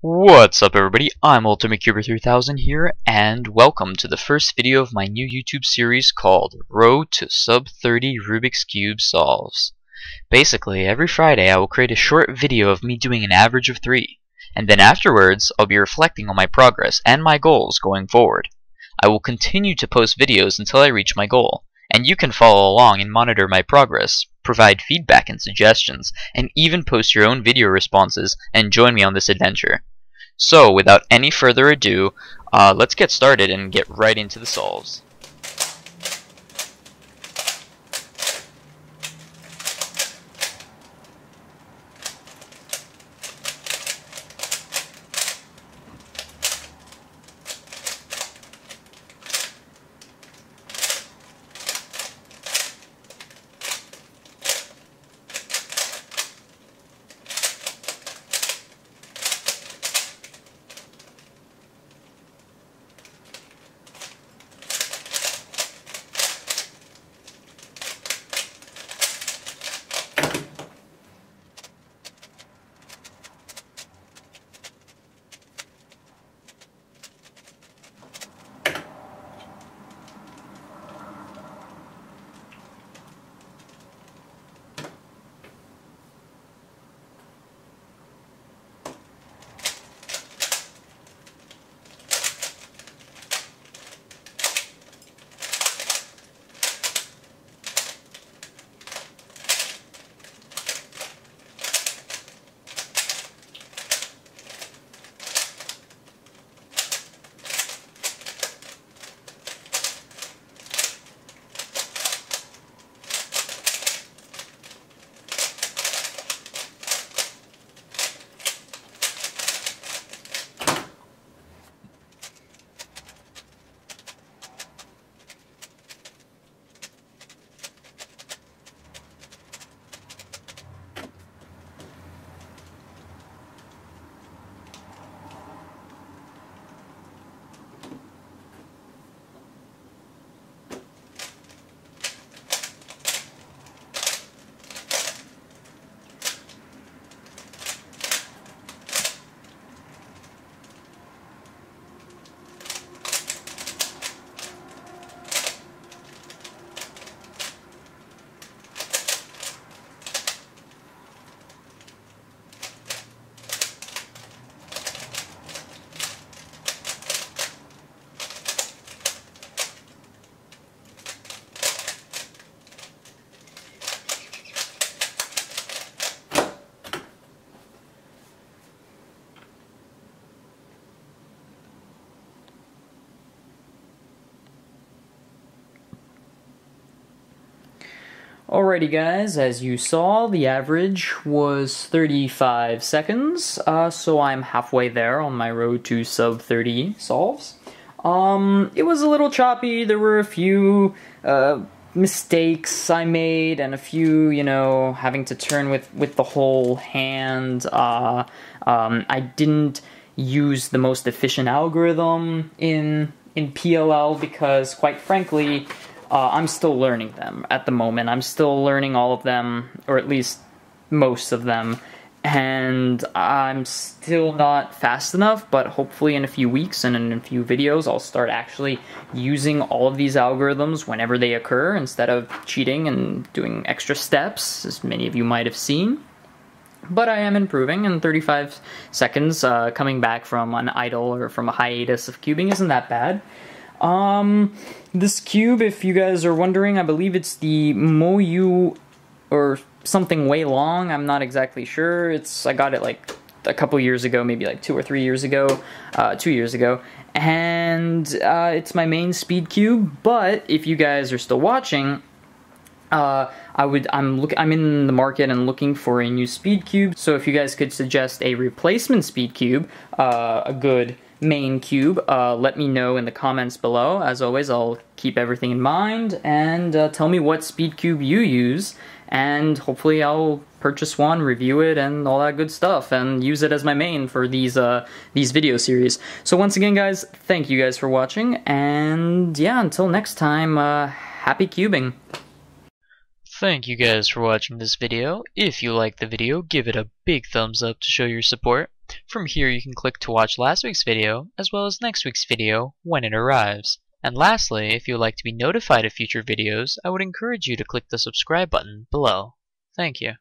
What's up everybody, I'm UltimateCuber3000 here, and welcome to the first video of my new YouTube series called Road to Sub-30 Rubik's Cube Solves. Basically, every Friday I will create a short video of me doing an average of 3, and then afterwards I'll be reflecting on my progress and my goals going forward. I will continue to post videos until I reach my goal, and you can follow along and monitor my progress, provide feedback and suggestions, and even post your own video responses and join me on this adventure. So, without any further ado, let's get started and get right into the solves. Alrighty guys, as you saw, the average was 35 seconds, so I'm halfway there on my road to sub-30 solves. It was a little choppy. There were a few mistakes I made and a few, having to turn with the whole hand. I didn't use the most efficient algorithm in PLL because, quite frankly, I'm still learning them at the moment. I'm still learning all of them, or at least most of them, and I'm still not fast enough, but hopefully in a few weeks and in a few videos I'll start actually using all of these algorithms whenever they occur instead of cheating and doing extra steps, as many of you might have seen. But I am improving, and 35 seconds coming back from an idle or from a hiatus of cubing isn't that bad. This cube, if you guys are wondering, I believe it's the Moyu or something way long. I'm not exactly sure. I got it like a couple years ago, maybe like 2 or 3 years ago, 2 years ago, and it's my main speed cube. But if you guys are still watching, I'm in the market and looking for a new speed cube. So if you guys could suggest a replacement speed cube, a good main cube, let me know in the comments below. As always, I'll keep everything in mind, and tell me what speed cube you use, and hopefully I'll purchase one, review it, and all that good stuff, and use it as my main for these video series. So once again, guys, thank you guys for watching, and yeah, until next time, happy cubing! Thank you guys for watching this video. If you liked the video, give it a big thumbs up to show your support. From here you can click to watch last week's video as well as next week's video when it arrives. And lastly, if you would like to be notified of future videos, I would encourage you to click the subscribe button below. Thank you.